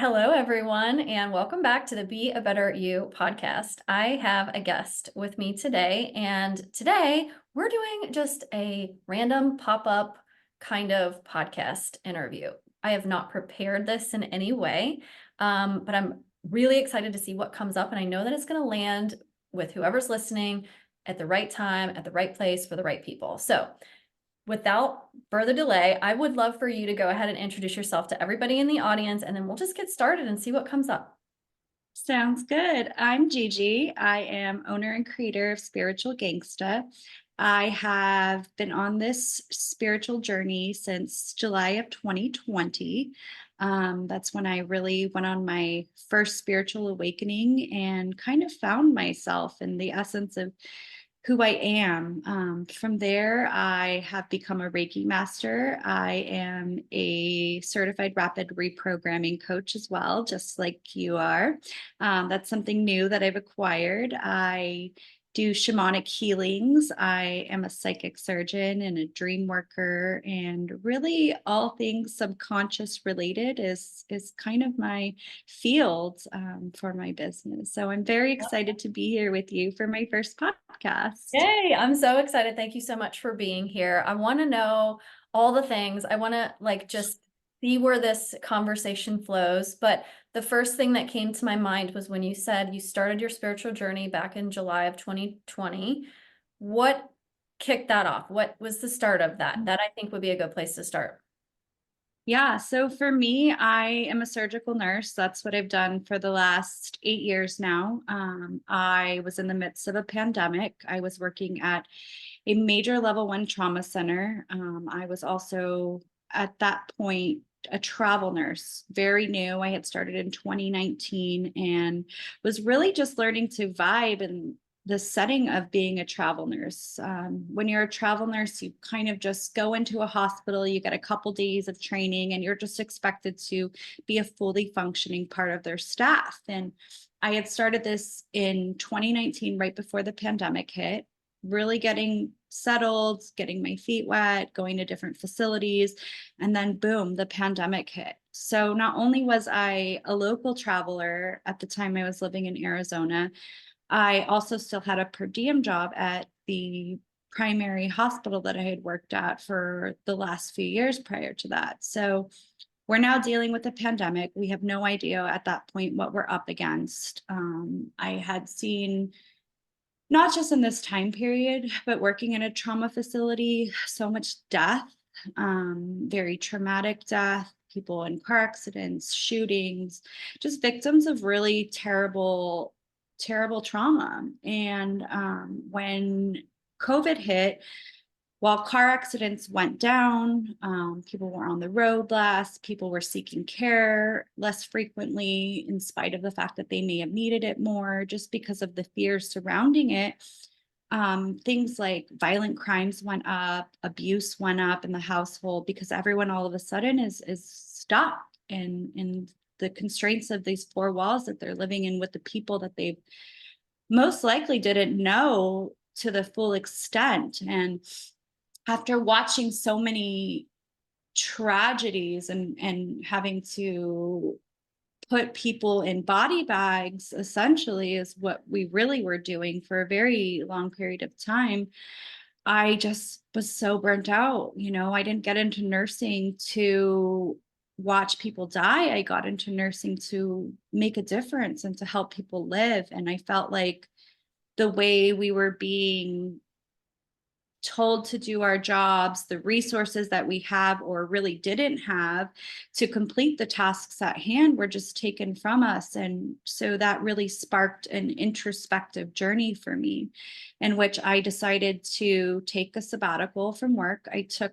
Hello, everyone, and welcome back to the Be a Better You podcast. I have a guest with me today, and today we're doing just a random pop up kind of podcast interview. I have not prepared this in any way, but I'm really excited to see what comes up, and I know that it's going to land with whoever's listening at the right time, at the right place for the right people. So, without further delay, I would love for you to go ahead and introduce yourself to everybody in the audience, and then we'll just get started and see what comes up. Sounds good. I'm Gigi. I am owner and creator of Spirwitchal Gangsta. I have been on this spiritual journey since July of 2020. That's when I really went on my first spiritual awakening and kind of found myself in the essence of who I am. From there, I have become a Reiki master. I am a certified rapid reprogramming coach as well, just like you are. That's something new that I've acquired. I do shamanic healings. I am a psychic surgeon and a dream worker, and really all things subconscious related is kind of my field for my business. So I'm very excited to be here with you for my first podcast. Yay, I'm so excited. Thank you so much for being here. I want to know all the things. I want to just see where this conversation flows. But the first thing that came to my mind was when you said you started your spiritual journey back in July of 2020. What kicked that off? What was the start of that? That I think would be a good place to start. Yeah, so for me, I am a surgical nurse. That's what I've done for the last 8 years now. I was in the midst of a pandemic. I was working at a major level 1 trauma center. I was also at that point a travel nurse, very new. I had started in 2019 and was really just learning to vibe and the setting of being a travel nurse. When you're a travel nurse, you kind of just go into a hospital, you get a couple days of training, and you're just expected to be a fully functioning part of their staff. And I had started this in 2019, right before the pandemic hit, really getting settled, getting my feet wet, going to different facilities, and then boom, the pandemic hit. So not only was I a local traveler at the time I was living in Arizona, I also still had a per diem job at the primary hospital that I had worked at for the last few years prior to that. So we're now dealing with the pandemic. We have no idea at that point what we're up against. I had seen, not just in this time period, but working in a trauma facility, so much death, very traumatic death, people in car accidents, shootings, just victims of really terrible trauma. And when COVID hit, while car accidents went down, people were on the road less, people were seeking care less frequently, in spite of the fact that they may have needed it more, just because of the fears surrounding it. Things like violent crimes went up, abuse went up in the household, because everyone all of a sudden is stuck in the constraints of these four walls that they're living in with the people that they most likely didn't know to the full extent. And after watching so many tragedies and having to put people in body bags, essentially, is what we really were doing for a very long period of time. I just was so burnt out. I didn't get into nursing to watch people die. I got into nursing to make a difference and to help people live. And I felt like the way we were being told to do our jobs, the resources that we have or really didn't have to complete the tasks at hand were just taken from us. And so that really sparked an introspective journey for me, in which I decided to take a sabbatical from work. I took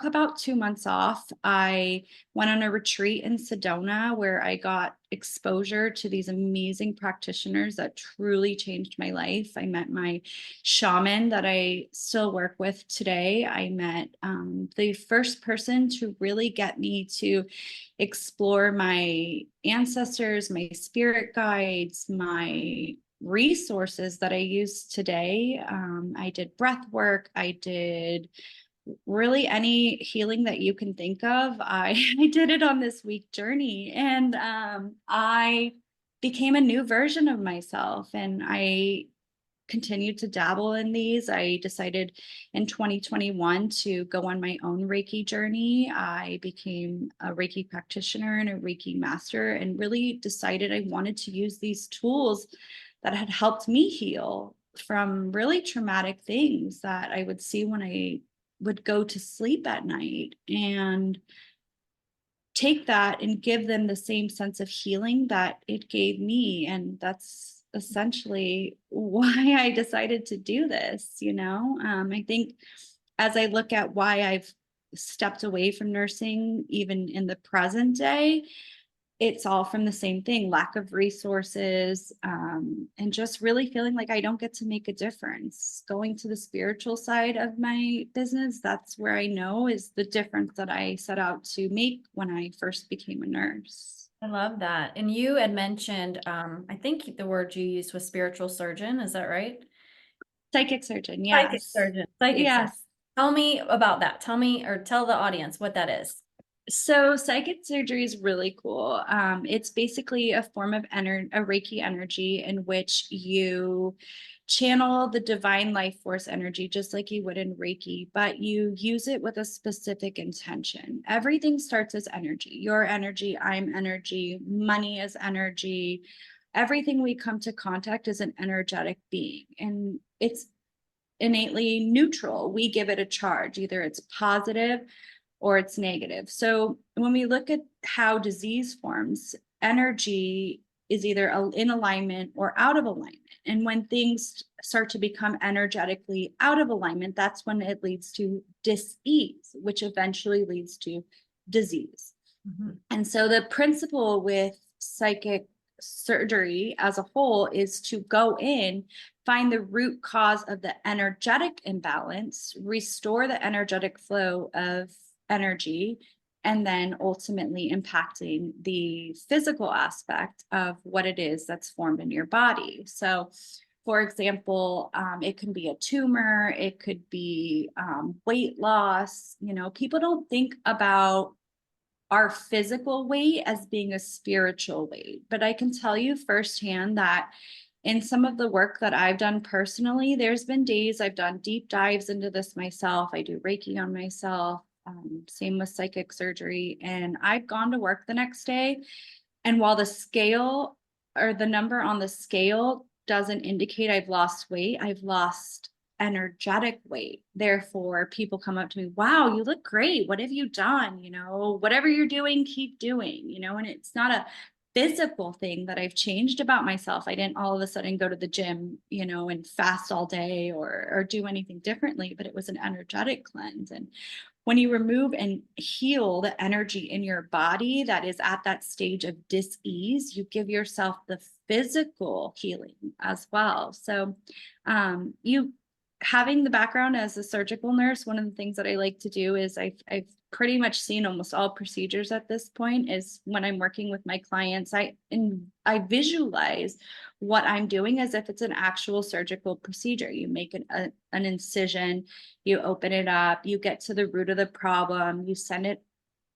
about 2 months off. I went on a retreat in Sedona where I got exposure to these amazing practitioners that truly changed my life. I met my shaman that I still work with today. I met the first person to really get me to explore my ancestors, my spirit guides, my resources that I use today. I did breath work. I did really any healing that you can think of. I did it on this week journey, and I became a new version of myself, and I continued to dabble in these. I decided in 2021 to go on my own Reiki journey. I became a Reiki practitioner and a Reiki master, and really decided I wanted to use these tools that had helped me heal from really traumatic things that I would see when I would go to sleep at night, and take that and give them the same sense of healing that it gave me. And that's essentially why I decided to do this. I think as I look at why I've stepped away from nursing, even in the present day, it's all from the same thing: lack of resources, and just really feeling like I don't get to make a difference. Going to the spiritual side of my business, that's where I know is the difference that I set out to make when I first became a nurse. I love that. And you had mentioned, I think the word you used was spiritual surgeon. Is that right? Psychic surgeon, Psychic yes. surgeon. Psychic surgeon. Yes. Tell me about that. Tell me, or tell the audience what that is. So psychic surgery is really cool. It's basically a form of a Reiki energy in which you channel the divine life force energy, just like you would in Reiki, but you use it with a specific intention. Everything starts as energy. Your energy, I'm energy, money is energy. Everything we come to contact is an energetic being, and it's innately neutral. We give it a charge, either it's positive or it's negative. So when we look at how disease forms, energy is either in alignment or out of alignment. And when things start to become energetically out of alignment, that's when it leads to dis-ease, which eventually leads to disease. Mhm. And so the principle with psychic surgery as a whole is to go in, find the root cause of the energetic imbalance, restore the energetic flow of energy, and then ultimately impacting the physical aspect of what it is that's formed in your body. So, for example, it can be a tumor, it could be weight loss. People don't think about our physical weight as being a spiritual weight. But I can tell you firsthand that in some of the work that I've done personally, there's been days I've done deep dives into this myself. I do Reiki on myself, same with psychic surgery. And I've gone to work the next day. And while the scale or the number on the scale doesn't indicate I've lost weight, I've lost energetic weight. Therefore, people come up to me, wow, you look great. What have you done? Whatever you're doing, keep doing, and it's not a physical thing that I've changed about myself. I didn't all of a sudden go to the gym, and fast all day or do anything differently, but it was an energetic cleanse. And when you remove and heal the energy in your body that is at that stage of dis-ease, you give yourself the physical healing as well. So you having the background as a surgical nurse, one of the things that I like to do is I've pretty much seen almost all procedures at this point. Is when I'm working with my clients, I visualize what I'm doing as if it's an actual surgical procedure. You make an incision, you open it up, you get to the root of the problem, you send it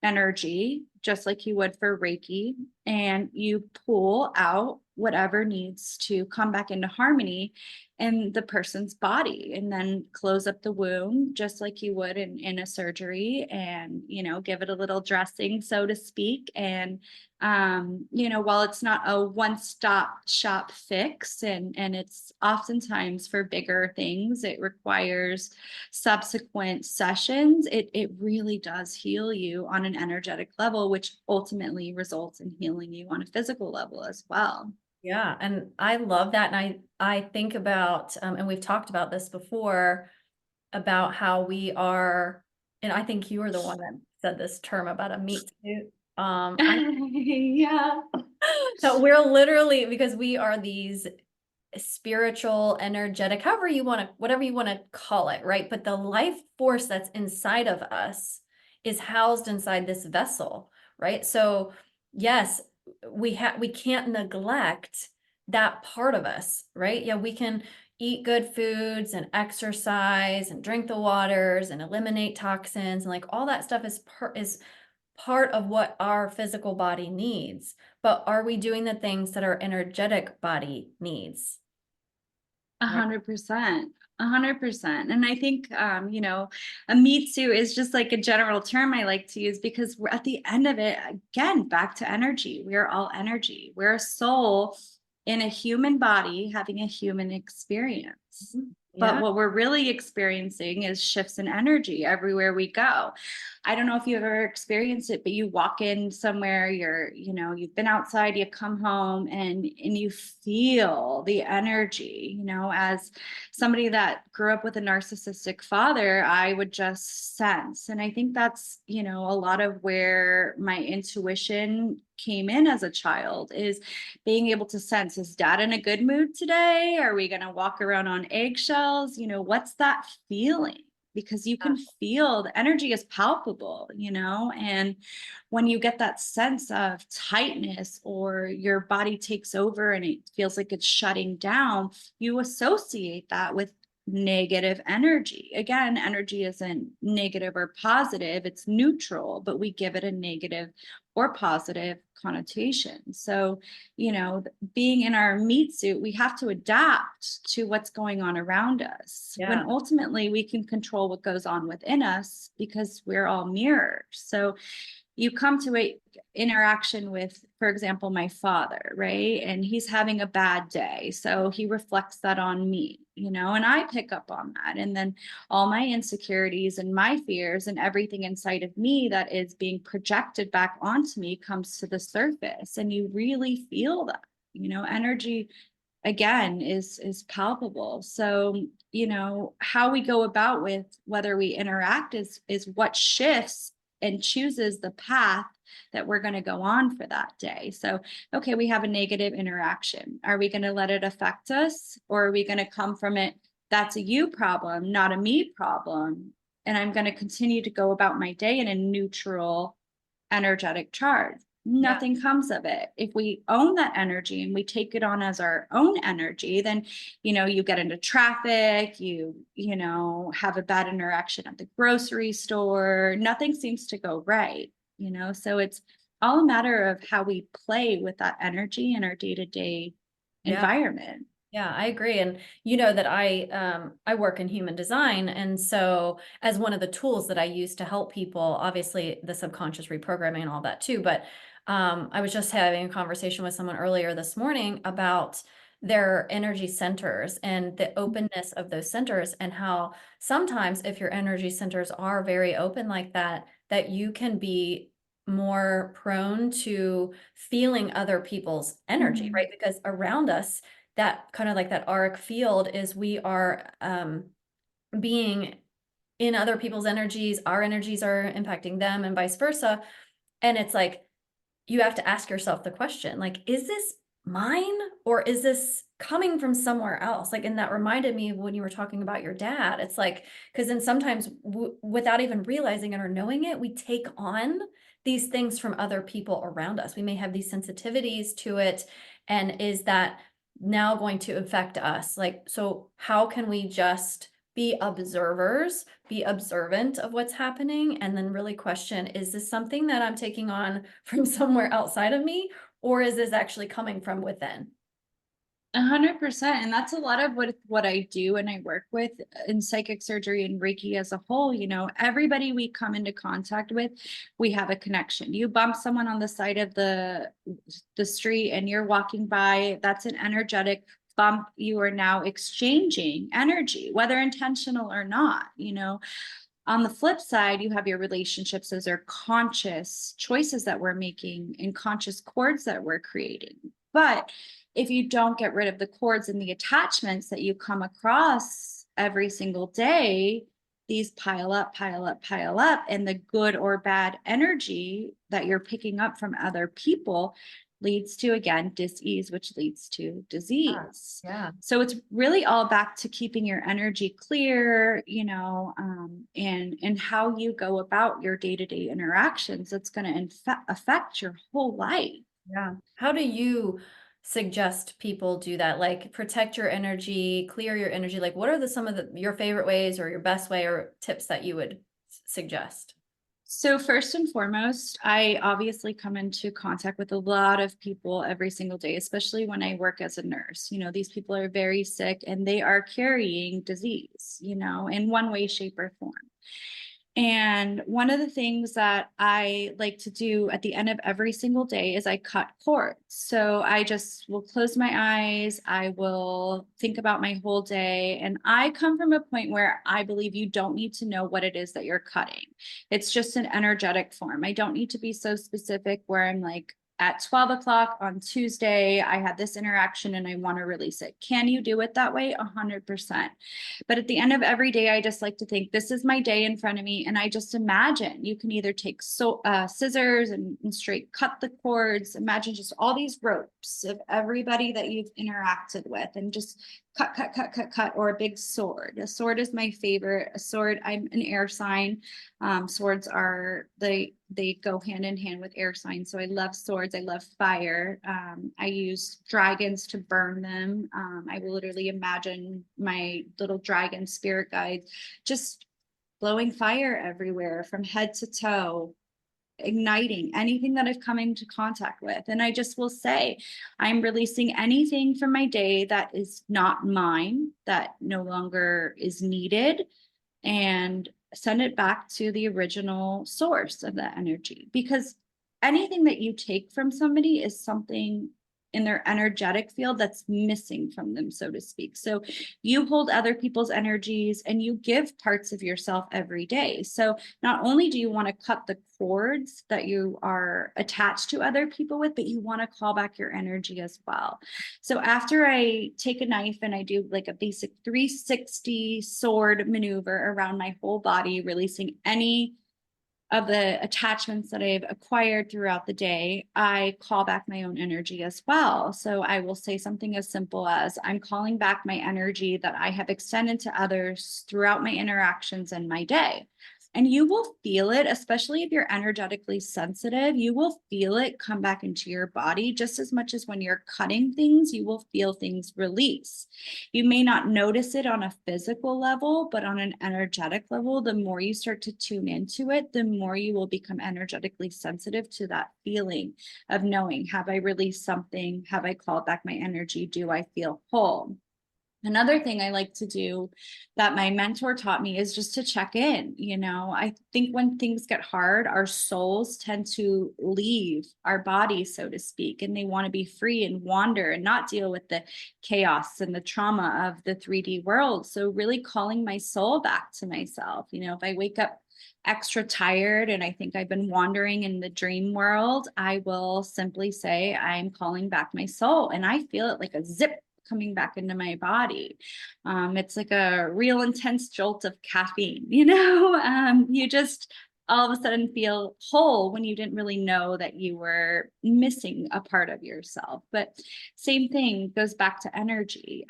energy, just like you would for Reiki, and you pull out whatever needs to come back into harmony in the person's body, and then close up the wound just like you would in a surgery, and give it a little dressing, so to speak. And while it's not a one-stop shop fix, and it's oftentimes for bigger things, it requires subsequent sessions, it really does heal you on an energetic level, which ultimately results in healing you on a physical level as well. Yeah, and I love that. And I think about, and we've talked about this before, about how we are, and I think you were the one that said this term about a meat suit. I Yeah. so we're literally, because we are these spiritual, energetic, however you want to, whatever you want to call it, right? But the life force that's inside of us is housed inside this vessel, right? So yes, we can't neglect that part of us, right? Yeah, we can, eat good foods and exercise and drink the waters and eliminate toxins and like all that stuff is part of what our physical body needs. But are we doing the things that our energetic body needs? A Right? 100%. 100%. And I think, a meat suit is just like a general term I like to use because we're at the end of it, again, back to energy. We are all energy. We're a soul in a human body having a human experience. But Yeah. what we're really experiencing is shifts in energy everywhere we go. I don't know if you've ever experienced it, but you walk in somewhere, you've been outside, you come home and you feel the energy, as somebody that grew up with a narcissistic father, I would just sense. And I think that's, a lot of where my intuition came in as a child is being able to sense, is dad in a good mood today? Are we going to walk around on eggshells? What's that feeling? Because you can feel the energy is palpable, and when you get that sense of tightness or your body takes over and it feels like it's shutting down, you associate that with negative energy. Again, energy isn't negative or positive, it's neutral, but we give it a negative or positive connotation. So, being in our meat suit, we have to adapt to what's going on around us when Yeah. ultimately we can control what goes on within us because we're all mirrors. So, you come to a interaction with, for example, my father, right? And he's having a bad day. So he reflects that on me, and I pick up on that. And then all my insecurities and my fears and everything inside of me that is being projected back onto me comes to the surface. And you really feel that, energy again is palpable. So, how we go about with whether we interact is what shifts and chooses the path that we're going to go on for that day. So, okay, we have a negative interaction. Are we going to let it affect us, or are we going to come from it? That's a you problem, not a me problem. And I'm going to continue to go about my day in a neutral, energetic charge. Yeah. Nothing comes of it. If we own that energy and we take it on as our own energy, then, you get into traffic, have a bad interaction at the grocery store, nothing seems to go right, so it's all a matter of how we play with that energy in our day-to-day Yeah. environment. Yeah, I agree. And you know that I work in human design. And so as one of the tools that I use to help people, obviously the subconscious reprogramming and all that too. But I was just having a conversation with someone earlier this morning about their energy centers and the openness of those centers, and how sometimes if your energy centers are very open like that, that you can be more prone to feeling other people's energy, Mhm. right? Because around us, that kind of like that auric field is we are being in other people's energies, our energies are impacting them and vice versa. And it's like you have to ask yourself the question, like, is this mine or is this coming from somewhere else? Like, and that reminded me of when you were talking about your dad. It's like, because then sometimes without even realizing it or knowing it, we take on these things from other people around us. We may have these sensitivities to it. And is that now going to affect us? Like, so how can we just be observers, be observant of what's happening, and then really question, is this something that I'm taking on from somewhere outside of me, or is this actually coming from within? 100%. And that's a lot of what I do and I work with in psychic surgery and Reiki as a whole. Everybody we come into contact with, we have a connection. You bump someone on the side of the street and you're walking by, that's an energetic bump. You are now exchanging energy, whether intentional or not. On the flip side, you have your relationships. Those are conscious choices that we're making and conscious cords that we're creating. But if you don't get rid of the cords and the attachments that you come across every single day, these pile up, pile up, pile up. And the good or bad energy that you're picking up from other people leads to, again, dis-ease, which leads to Ah, disease. yeah. So it's really all back to keeping your energy clear, and how you go about your day-to-day interactions. That's going to affect your whole life. Yeah. How do you suggest people do that? Like protect your energy, clear your energy. Like what are some of your favorite ways or your best way or tips that you would suggest? So first and foremost, I obviously come into contact with a lot of people every single day, especially when I work as a nurse. These people are very sick and they are carrying disease, in one way, shape, or form. And one of the things that I like to do at the end of every single day is I cut cords. So I just will close my eyes. I will think about my whole day. And I come from a point where I believe you don't need to know what it is that you're cutting. It's just an energetic form. I don't need to be so specific where I'm like, at 12 o'clock on Tuesday, I had this interaction and I want to release it. Can you do it that way? 100%. But at the end of every day, I just like to think this is my day in front of me. And I just imagine you can either take scissors and straight cut the cords. Imagine just all these ropes of everybody that you've interacted with and just cut, cut, cut, cut, cut, or a big sword. A sword is my favorite. A sword, I'm an air sign. Swords are, they go hand in hand with air signs. So I love swords. I love fire. I use dragons to burn them. I will literally imagine my little dragon spirit guides just blowing fire everywhere from head to toe, igniting anything that I've come into contact with. And I just will say, I'm releasing anything from my day that is not mine, that no longer is needed, and send it back to the original source of that energy. Because anything that you take from somebody is something in their energetic field that's missing from them, so to speak. So you hold other people's energies and you give parts of yourself every day. So not only do you want to cut the cords that you are attached to other people with, but you want to call back your energy as well. So after I take a knife and I do like a basic 360 sword maneuver around my whole body, releasing any of the attachments that I've acquired throughout the day, I call back my own energy as well. So I will say something as simple as I'm calling back my energy that I have extended to others throughout my interactions in my day. And you will feel it, especially if you're energetically sensitive, you will feel it come back into your body just as much as when you're cutting things, you will feel things release. You may not notice it on a physical level, but on an energetic level, the more you start to tune into it, the more you will become energetically sensitive to that feeling of knowing, have I released something? Have I called back my energy? Do I feel whole? Another thing I like to do that my mentor taught me is just to check in. I think when things get hard, our souls tend to leave our body, so to speak, and they want to be free and wander and not deal with the chaos and the trauma of the 3D world. So really calling my soul back to myself. If I wake up extra tired and I think I've been wandering in the dream world, I will simply say, I'm calling back my soul. And I feel it like a zip coming back into my body. It's like a real intense jolt of caffeine, you just all of a sudden feel whole when you didn't really know that you were missing a part of yourself. But same thing goes back to energy.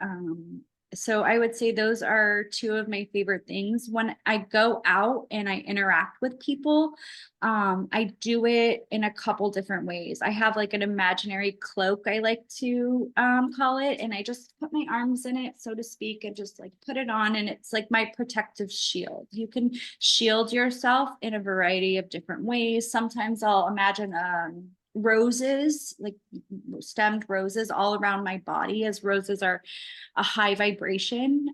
So I would say those are two of my favorite things. When I go out and I interact with people, I do it in a couple different ways. I have like an imaginary cloak, I like to call it, and I just put my arms in it, so to speak, and just like put it on, and it's like my protective shield. You can shield yourself in a variety of different ways. Sometimes I'll imagine roses, like stemmed roses all around my body, as roses are a high vibration.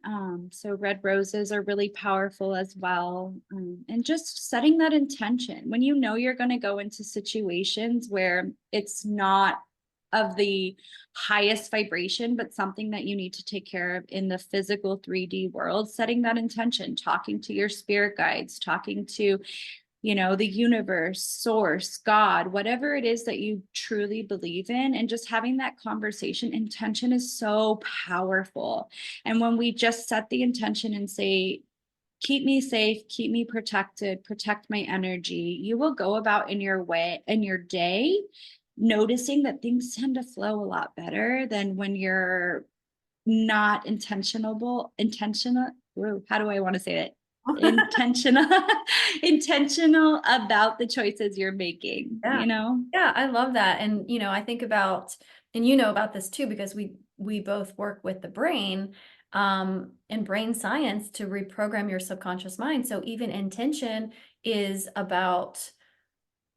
So red roses are really powerful as well. And just setting that intention when you know you're going to go into situations where it's not of the highest vibration, but something that you need to take care of in the physical 3D world, setting that intention, talking to your spirit guides, talking to the universe, source, God, whatever it is that you truly believe in, and just having that conversation. Intention is so powerful. And when we just set the intention and say, keep me safe, keep me protected, protect my energy, you will go about in your way, in your day, noticing that things tend to flow a lot better than when you're not intentional. How do I want to say it? intentional intentional about the choices you're making. Yeah. Yeah, I love that. And, I think about and you know about this too, because we both work with the brain and brain science to reprogram your subconscious mind. So even intention is about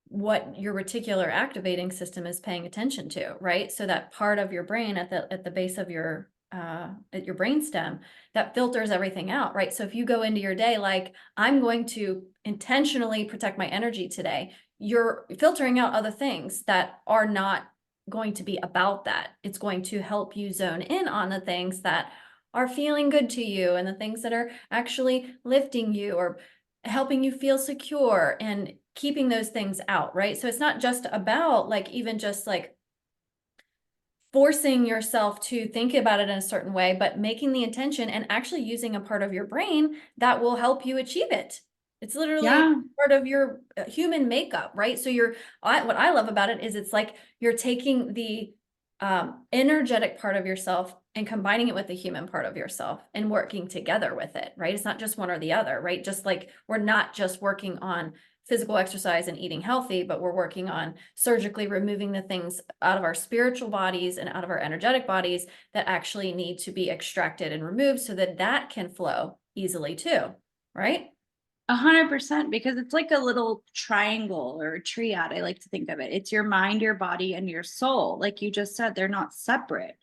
what your reticular activating system is paying attention to, right? So that part of your brain at the base of your at your brainstem that filters everything out, right? So if you go into your day like, I'm going to intentionally protect my energy today, you're filtering out other things that are not going to be about that. It's going to help you zone in on the things that are feeling good to you and the things that are actually lifting you or helping you feel secure and keeping those things out, right? So it's not just about like even just like forcing yourself to think about it in a certain way, but making the intention and actually using a part of your brain that will help you achieve it. It's literally Yeah. part of your human makeup, right? So what I love about it is it's like you're taking the energetic part of yourself and combining it with the human part of yourself and working together with it, right? It's not just one or the other, right? Just like we're not just working on physical exercise and eating healthy, but we're working on surgically removing the things out of our spiritual bodies and out of our energetic bodies that actually need to be extracted and removed so that that can flow easily too, right? 100%, because it's like a little triangle or a triad. I like to think of it. It's your mind, your body, and your soul. Like you just said, they're not separate.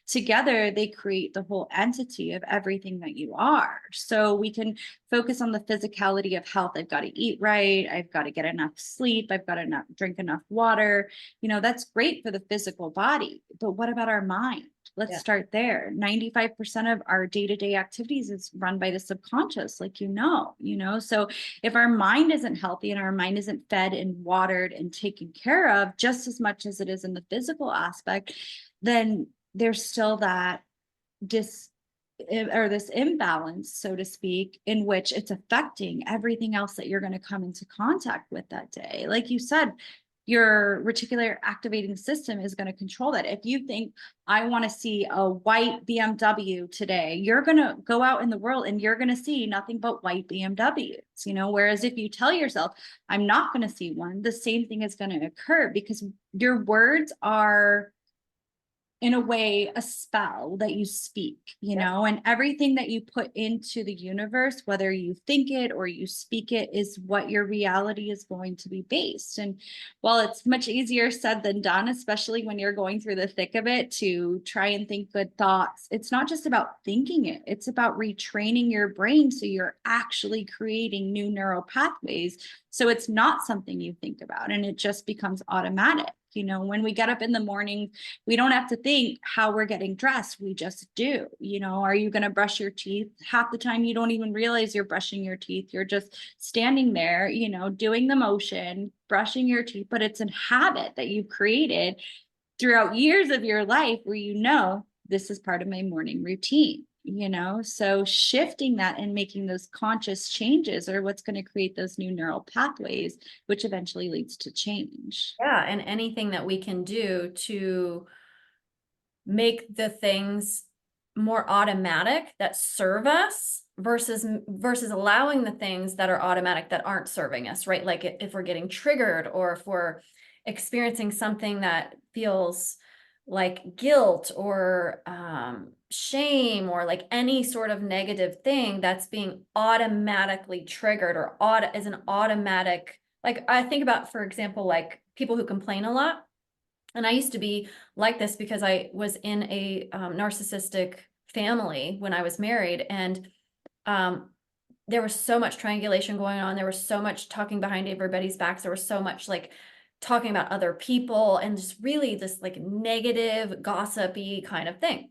Together, they create the whole entity of everything that you are. So we can focus on the physicality of health. I've got to eat right. I've got to get enough sleep. I've got to drink enough water. That's great for the physical body. But what about our mind? Let's Yeah. start there. 95% of our day-to-day activities is run by the subconscious, like so if our mind isn't healthy and our mind isn't fed and watered and taken care of just as much as it is in the physical aspect, then there's still that this imbalance, so to speak, in which it's affecting everything else that you're going to come into contact with that day. Like you said, your reticular activating system is going to control that. If you think, I want to see a white BMW today, you're going to go out in the world and you're going to see nothing but white BMWs, whereas if you tell yourself, I'm not going to see one, the same thing is going to occur, because your words are, in a way, a spell that you speak, and everything that you put into the universe, whether you think it or you speak it, is what your reality is going to be based. And while it's much easier said than done, especially when you're going through the thick of it, to try and think good thoughts, it's not just about thinking it, it's about retraining your brain so you're actually creating new neural pathways. So it's not something you think about and it just becomes automatic. When we get up in the morning, we don't have to think how we're getting dressed. We just do. Are you going to brush your teeth? Half the time you don't even realize you're brushing your teeth. You're just standing there, doing the motion, brushing your teeth, but it's a habit that you've created throughout years of your life where this is part of my morning routine. So shifting that and making those conscious changes are what's going to create those new neural pathways, which eventually leads to change. Yeah, and anything that we can do to make the things more automatic that serve us versus allowing the things that are automatic that aren't serving us, right? Like if we're getting triggered or if we're experiencing something that feels like guilt or shame or like any sort of negative thing that's being automatically triggered or is an automatic, like I think about, for example, like people who complain a lot. And I used to be like this because I was in a narcissistic family when I was married. And um, there was so much triangulation going on. There was so much talking behind everybody's backs. There was so much like talking about other people and just really this like negative, gossipy kind of thing.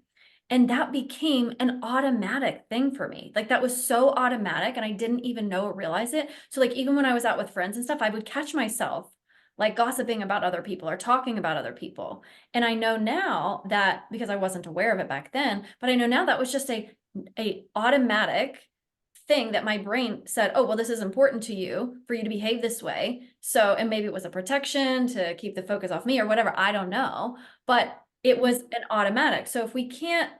And that became an automatic thing for me. Like that was so automatic and I didn't even know or realize it. So like even when I was out with friends and stuff, I would catch myself like gossiping about other people or talking about other people. And I know now that because I wasn't aware of it back then, but I know now that was just a automatic thing that my brain said, oh, well, this is important to you for you to behave this way. So, and maybe it was a protection to keep the focus off me or whatever. I don't know. But it was an automatic. So if we can't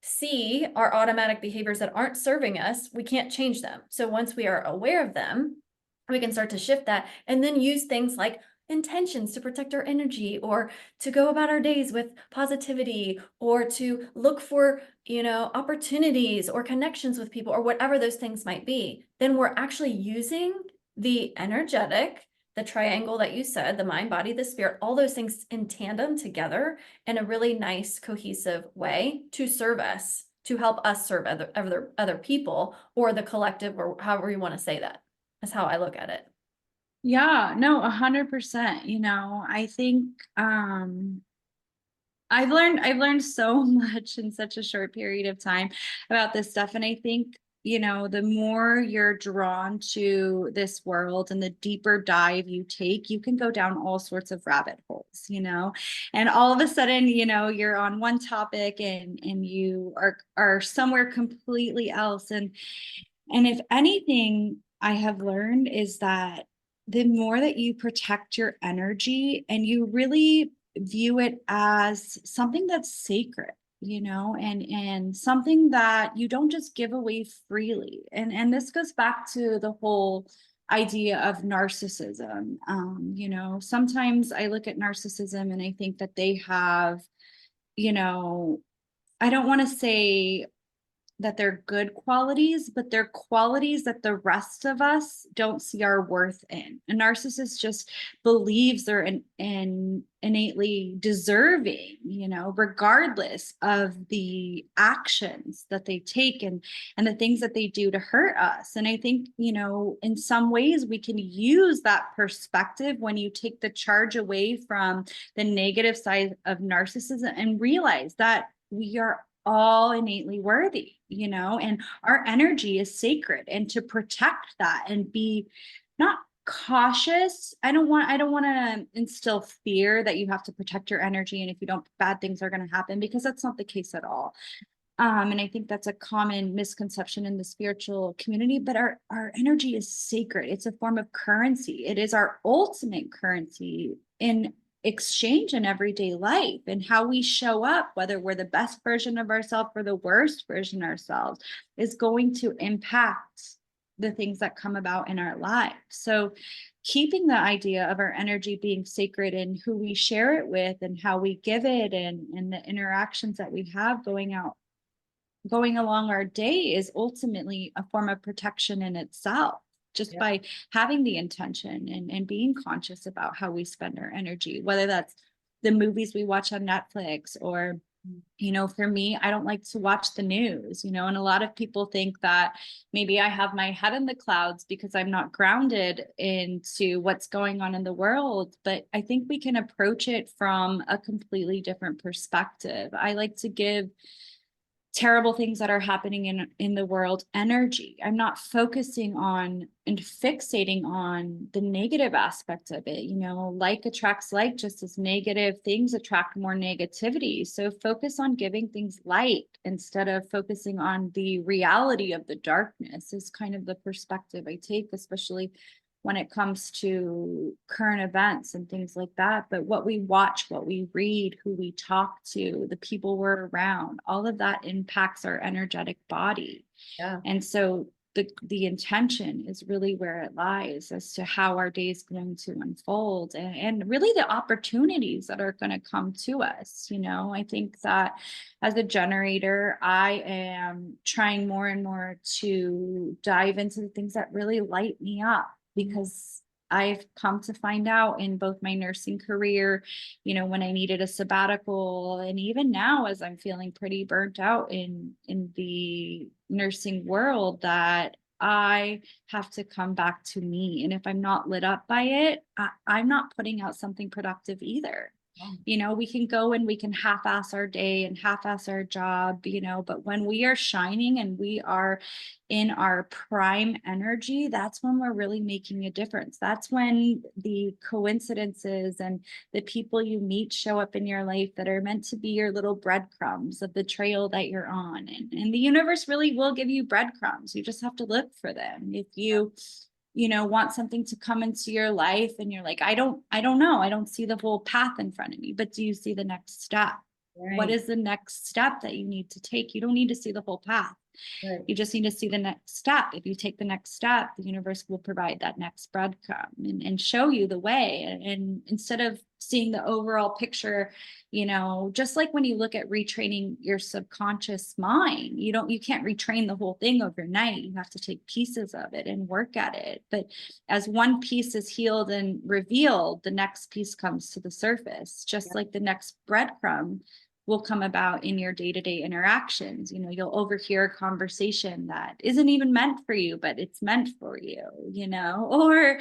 see our automatic behaviors that aren't serving us, we can't change them. So once we are aware of them, we can start to shift that and then use things like intentions to protect our energy, or to go about our days with positivity, or to look for, opportunities or connections with people, or whatever those things might be, then we're actually using the energetic, the triangle that you said, the mind, body, the spirit, all those things in tandem together in a really nice, cohesive way to serve us, to help us serve other people, or the collective, or however you want to say that. That's how I look at it. Yeah, no, 100%. I think I've learned so much in such a short period of time about this stuff. And I think, the more you're drawn to this world and the deeper dive you take, you can go down all sorts of rabbit holes. And all of a sudden, you're on one topic and you are somewhere completely else. And if anything, I have learned is that the more that you protect your energy and you really view it as something that's sacred, and something that you don't just give away freely. And this goes back to the whole idea of narcissism. Sometimes I look at narcissism and I think that they have, I don't want to say that they're good qualities, but they're qualities that the rest of us don't see our worth in. A narcissist just believes they're innately deserving, regardless of the actions that they take and the things that they do to hurt us. And I think, in some ways we can use that perspective when you take the charge away from the negative side of narcissism and realize that we are all innately worthy, and our energy is sacred, and to protect that and be not cautious. I don't want to instill fear that you have to protect your energy, and if you don't, bad things are going to happen, because that's not the case at all. And I think that's a common misconception in the spiritual community, but our energy is sacred. It's a form of currency. It is our ultimate currency in exchange in everyday life, and how we show up, whether we're the best version of ourselves or the worst version of ourselves, is going to impact the things that come about in our lives. So keeping the idea of our energy being sacred and who we share it with and how we give it, and the interactions that we have going along our day, is ultimately a form of protection in itself, just by having the intention and being conscious about how we spend our energy, whether that's the movies we watch on Netflix, or, for me, I don't like to watch the news, and a lot of people think that maybe I have my head in the clouds because I'm not grounded into what's going on in the world. But I think we can approach it from a completely different perspective. I like to give terrible things that are happening in the world energy. I'm not focusing on and fixating on the negative aspect of it. Like attracts like, just as negative things attract more negativity. So focus on giving things light instead of focusing on the reality of the darkness, is kind of the perspective I take, especially when it comes to current events and things like that. But what we watch, what we read, who we talk to, the people we're around, all of that impacts our energetic body. Yeah. And so the intention is really where it lies as to how our day is going to unfold, and really the opportunities that are going to come to us. I think that as a generator, I am trying more and more to dive into the things that really light me up, because I've come to find out in both my nursing career, when I needed a sabbatical, and even now as I'm feeling pretty burnt out in the nursing world, that I have to come back to me. And if I'm not lit up by it, I'm not putting out something productive either. We can go and we can half-ass our day and half-ass our job, but when we are shining and we are in our prime energy, that's when we're really making a difference. That's when the coincidences and the people you meet show up in your life that are meant to be your little breadcrumbs of the trail that you're on. And the universe really will give you breadcrumbs. You just have to look for them. If you want something to come into your life and you're like, I don't know, I don't see the whole path in front of me, but do you see the next step? Right. What is the next step that you need to take? You don't need to see the whole path. Right. You just need to see the next step. If you take the next step, the universe will provide that next breadcrumb and show you the way. And instead of seeing the overall picture, just like when you look at retraining your subconscious mind, you can't retrain the whole thing overnight. You have to take pieces of it and work at it. But as one piece is healed and revealed, the next piece comes to the surface, just like the next breadcrumb will come about in your day-to-day interactions. You'll overhear a conversation that isn't even meant for you, but it's meant for you, or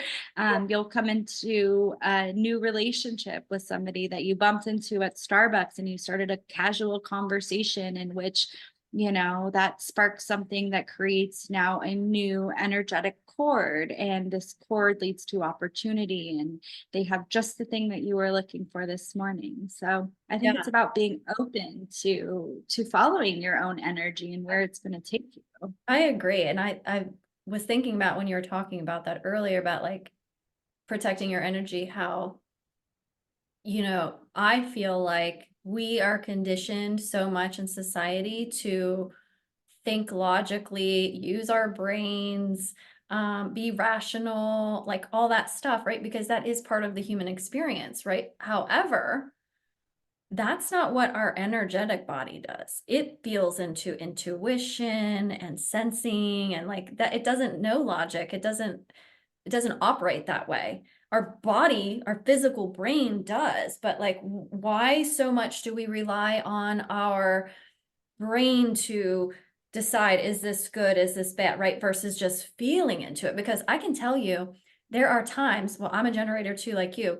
you'll come into a new relationship with somebody that you bumped into at Starbucks, and you started a casual conversation in which that sparks something that creates now a new energetic cord, and this cord leads to opportunity, and they have just the thing that you were looking for this morning. So I think it's about being open to following your own energy and where it's going to take you. I agree. And I was thinking about when you were talking about that earlier about like protecting your energy, how, I feel like we are conditioned so much in society to think logically, use our brains, be rational, like all that stuff, right? Because that is part of the human experience, right? However, that's not what our energetic body does. It feels into intuition and sensing and like that. It doesn't know logic. It doesn't operate that way. Our body, our physical brain does, but like why so much do we rely on our brain to decide, is this good, is this bad, right? Versus just feeling into it. Because I can tell you, there are times, well, I'm a generator too, like you,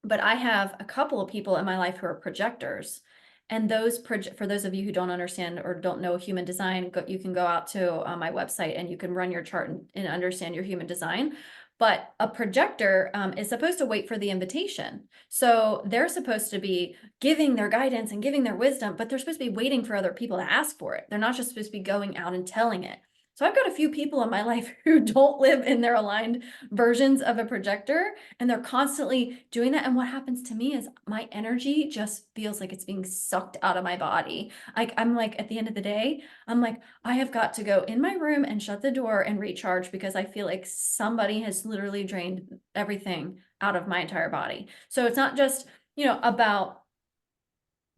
but I have a couple of people in my life who are projectors. And for those of you who don't understand or don't know human design, you can go out to my website and you can run your chart and understand your human design. But a projector is supposed to wait for the invitation. So they're supposed to be giving their guidance and giving their wisdom, but they're supposed to be waiting for other people to ask for it. They're not just supposed to be going out and telling it. So I've got a few people in my life who don't live in their aligned versions of a projector, and they're constantly doing that. And what happens to me is my energy just feels like it's being sucked out of my body. Like I'm like, at the end of the day, I'm like, I have got to go in my room and shut the door and recharge because I feel like somebody has literally drained everything out of my entire body. So it's not just, about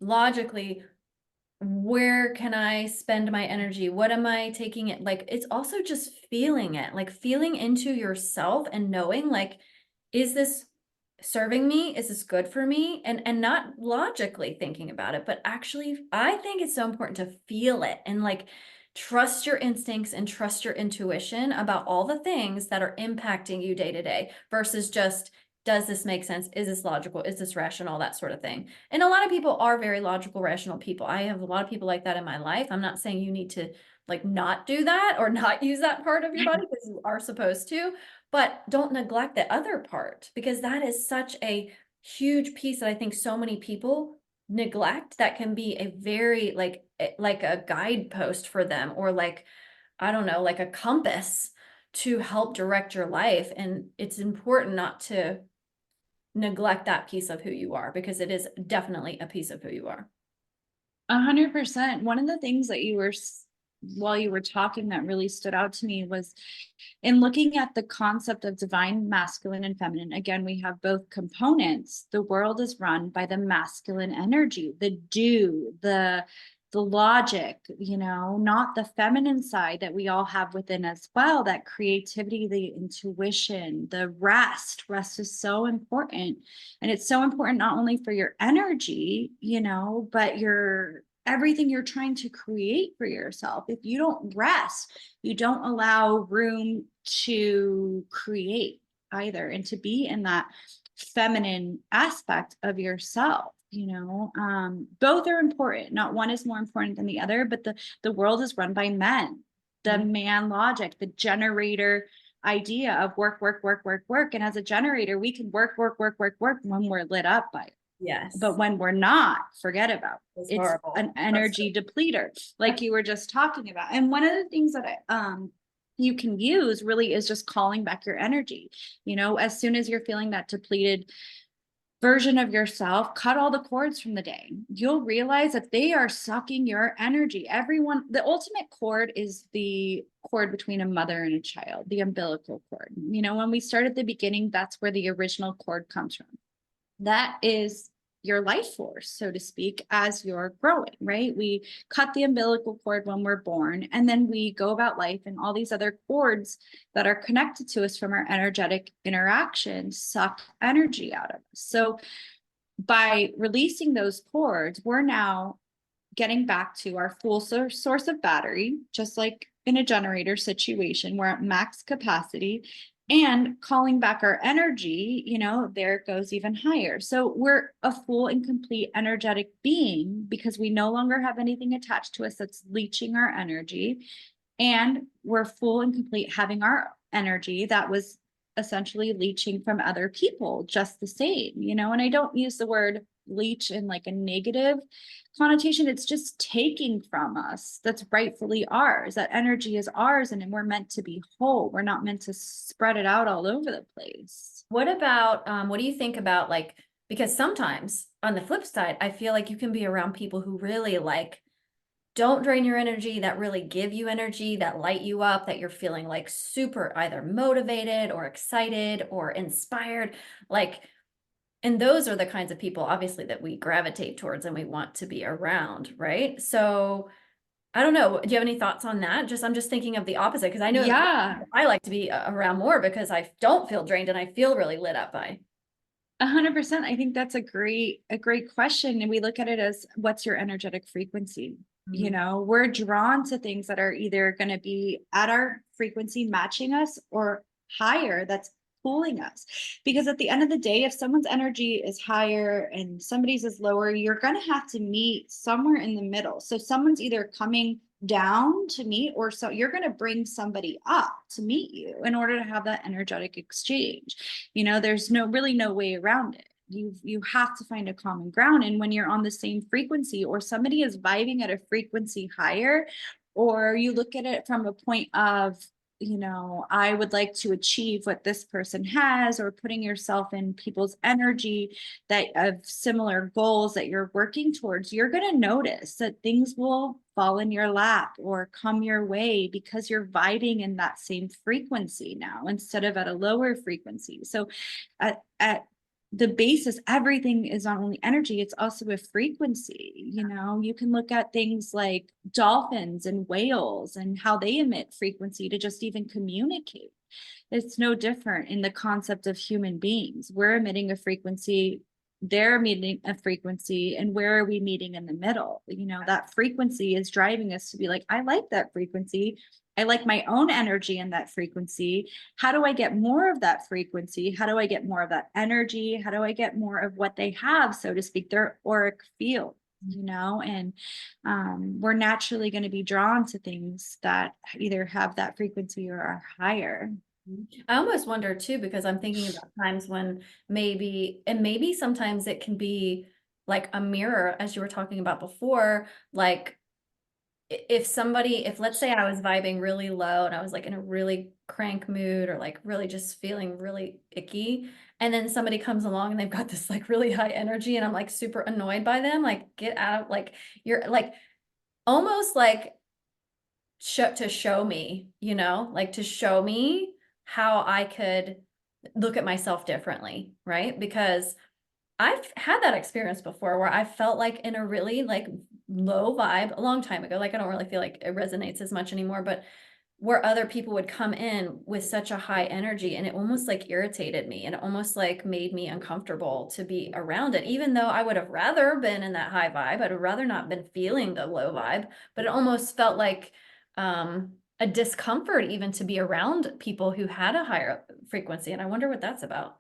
logically, where can I spend my energy? What am I taking it? Like, it's also just feeling it, like feeling into yourself and knowing, like, is this serving me? Is this good for me? And not logically thinking about it, but actually, I think it's so important to feel it and like trust your instincts and trust your intuition about all the things that are impacting you day to day versus just, does this make sense? Is this logical? Is this rational? That sort of thing. And a lot of people are very logical, rational people. I have a lot of people like that in my life. I'm not saying you need to like not do that or not use that part of your body because you are supposed to, but don't neglect the other part because that is such a huge piece that I think so many people neglect that can be a very like a guidepost for them, or like, I don't know, like a compass to help direct your life. And it's important not to neglect that piece of who you are because it is definitely a piece of who you are. 100%. One of the things that while you were talking that really stood out to me was in looking at the concept of divine masculine and feminine. Again, we have both components. The world is run by the masculine energy, the do, the logic, not the feminine side that we all have within as well, that creativity, the intuition, the rest. Rest is so important. And it's so important not only for your energy, but your everything you're trying to create for yourself. If you don't rest, you don't allow room to create either and to be in that feminine aspect of yourself. Both are important. Not one is more important than the other, but the world is run by men. The man logic, the generator idea of work, work, work, work, work. And as a generator, we can work, work, work, work, work when we're lit up by it. Yes. But when we're not, forget about it. It's It's horrible. an energy depleter, like you were just talking about. And one of the things that you can use really is just calling back your energy. As soon as you're feeling that depleted version of yourself, cut all the cords from the day. You'll realize that they are sucking your energy. Everyone, the ultimate cord is the cord between a mother and a child, the umbilical cord. You know, when we start at the beginning, that's where the original cord comes from. That is your life force, so to speak, as you're growing, right? We cut the umbilical cord when we're born, and then we go about life, and all these other cords that are connected to us from our energetic interactions suck energy out of us. So by releasing those cords, we're now getting back to our full source of battery, just like in a generator situation, we're at max capacity, and calling back our energy, you know, there it goes even higher. So we're a full and complete energetic being because we no longer have anything attached to us that's leaching our energy. And we're full and complete having our energy that was essentially leaching from other people just the same, you know. And I don't use the word leech in like a negative connotation. It's just taking from us that's rightfully ours. That energy is ours, and we're meant to be whole. We're not meant to spread it out all over the place. What about, what do you think about like, because sometimes on the flip side, I feel like you can be around people who really like don't drain your energy, that really give you energy, that light you up, that you're feeling like super either motivated or excited or inspired. Like, and those are the kinds of people, obviously, that we gravitate towards and we want to be around, right? So I don't know. Do you have any thoughts on that? Just I'm just thinking of the opposite because I know Yeah, I like to be around more because I don't feel drained and I feel really lit up by. 100%. I think that's a great question. And we look at it as what's your energetic frequency? You Mhm. know, we're drawn to things that are either going to be at our frequency matching us or higher that's pulling us. Because at the end of the day, if someone's energy is higher and somebody's is lower, you're going to have to meet somewhere in the middle. So someone's either coming down to meet, or so you're going to bring somebody up to meet you in order to have that energetic exchange. You know, there's no way around it. You have to find a common ground, and when you're on the same frequency or somebody is vibing at a frequency higher, or you look at it from a point of, you know, I would like to achieve what this person has, or putting yourself in people's energy that of similar goals that you're working towards, you're going to notice that things will fall in your lap or come your way because you're vibing in that same frequency now instead of at a lower frequency. So at the basis, everything is not only energy, it's also a frequency. You know, you can look at things like dolphins and whales and how they emit frequency to just even communicate. It's no different in the concept of human beings. We're emitting a frequency, they're emitting a frequency, and where are we meeting in the middle? You know, that frequency is driving us to be like, I like that frequency. I like my own energy in that frequency. How do I get more of that frequency? How do I get more of that energy? How do I get more of what they have, so to speak, their auric field? You know, and we're naturally going to be drawn to things that either have that frequency or are higher. I almost wonder too, because I'm thinking about times when maybe, and maybe sometimes it can be like a mirror, as you were talking about before, like if somebody, if let's say I was vibing really low and I was like in a really crank mood or like really just feeling really icky, and then somebody comes along and they've got this like really high energy and I'm like super annoyed by them, like get out of like you're like almost like to show me, you know, like to show me how I could look at myself differently, right? Because I've had that experience before where I felt like in a really like low vibe a long time ago. Like I don't really feel like it resonates as much anymore, but where other people would come in with such a high energy and it almost like irritated me and it almost like made me uncomfortable to be around it, even though I would have rather been in that high vibe. I'd have rather not been feeling the low vibe, but it almost felt like a discomfort even to be around people who had a higher frequency. And I wonder what that's about.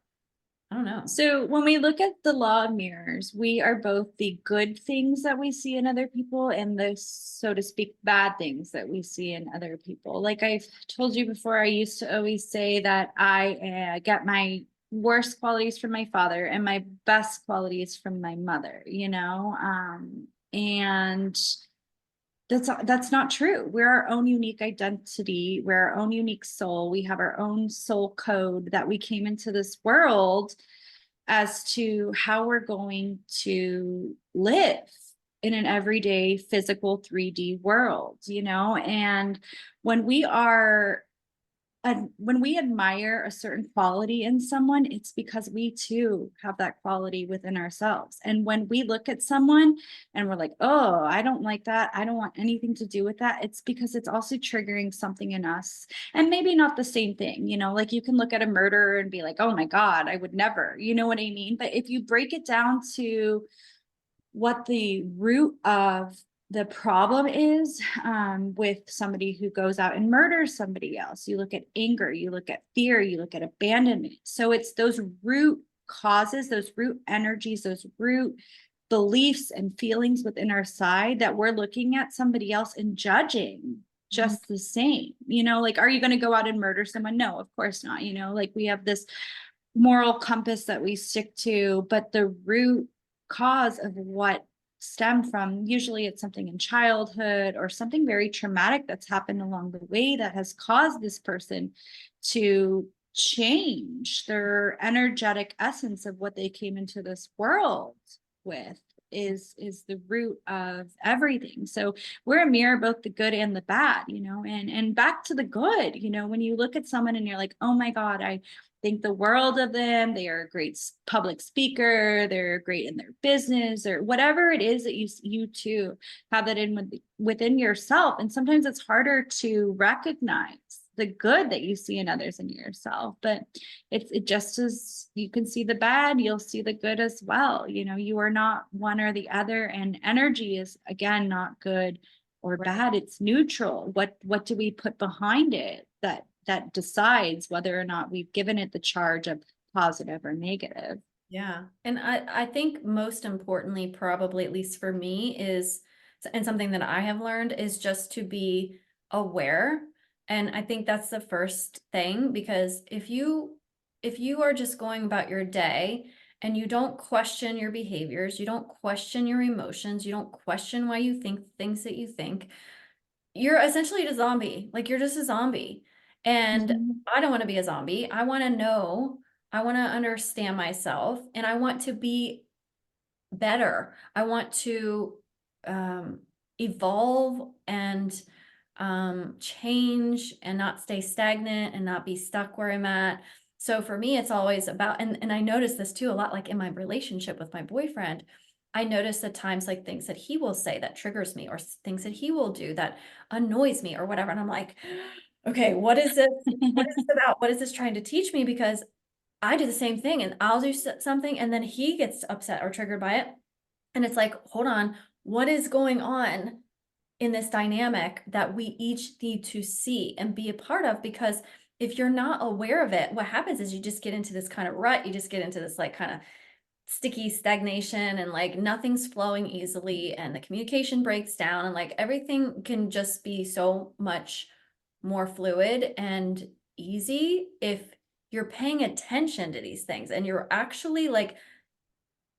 I don't know. So when we look at the law of mirrors, we are both the good things that we see in other people and the, so to speak, bad things that we see in other people. Like I've told you before, I used to always say that I get my worst qualities from my father and my best qualities from my mother, you know? And that's not true. We're our own unique identity. We're our own unique soul. We have our own soul code that we came into this world as to how we're going to live in an everyday physical 3D world, you know? And when we are and when we admire a certain quality in someone, it's because we too have that quality within ourselves. And when we look at someone and we're like, oh, I don't like that, I don't want anything to do with that, it's because it's also triggering something in us. And maybe not the same thing, you know, like you can look at a murderer and be like, oh my God, I would never, you know what I mean? But if you break it down to what the root of the problem is, with somebody who goes out and murders somebody else. You look at anger, you look at fear, you look at abandonment. So it's those root causes, those root energies, those root beliefs and feelings within our side that we're looking at somebody else and judging Mhm. just the same. You know, like, are you going to go out and murder someone? No, of course not. You know, like we have this moral compass that we stick to, but the root cause of what stemmed from, usually it's something in childhood or something very traumatic that's happened along the way that has caused this person to change their energetic essence of what they came into this world with, is the root of everything. So we're a mirror, both the good and the bad, you know. And back to the good, you know, when you look at someone and you're like, oh my God, I think the world of them, they are a great public speaker, they're great in their business, or whatever it is that you too have that within yourself. And sometimes it's harder to recognize the good that you see in others and yourself, but it just as you can see the bad, you'll see the good as well. You know, you are not one or the other, and energy is, again, not good or Right. bad, it's neutral. What do we put behind it that decides whether or not we've given it the charge of positive or negative? Yeah. And I think most importantly, probably, at least for me, is, and something that I have learned is just to be aware. And I think that's the first thing, because if you are just going about your day and you don't question your behaviors, you don't question your emotions, you don't question why you think things that you think, you're essentially a zombie. Like, you're just a zombie. And Mhm. I don't want to be a zombie. I want to know, I want to understand myself, and I want to be better. I want to um, evolve and change and not stay stagnant and not be stuck where I'm at. So for me, it's always about, and I notice this too a lot, like in my relationship with my boyfriend. I notice at times, like, things that he will say that triggers me, or things that he will do that annoys me or whatever. And I'm like, okay, what is this? What is this about? What is this trying to teach me? Because I do the same thing, and I'll do something and then he gets upset or triggered by it. And it's like, hold on, what is going on in this dynamic that we each need to see and be a part of? Because if you're not aware of it, what happens is you just get into this kind of rut. You just get into this like kind of sticky stagnation, and like nothing's flowing easily, and the communication breaks down, and like everything can just be so much more fluid and easy if you're paying attention to these things and you're actually like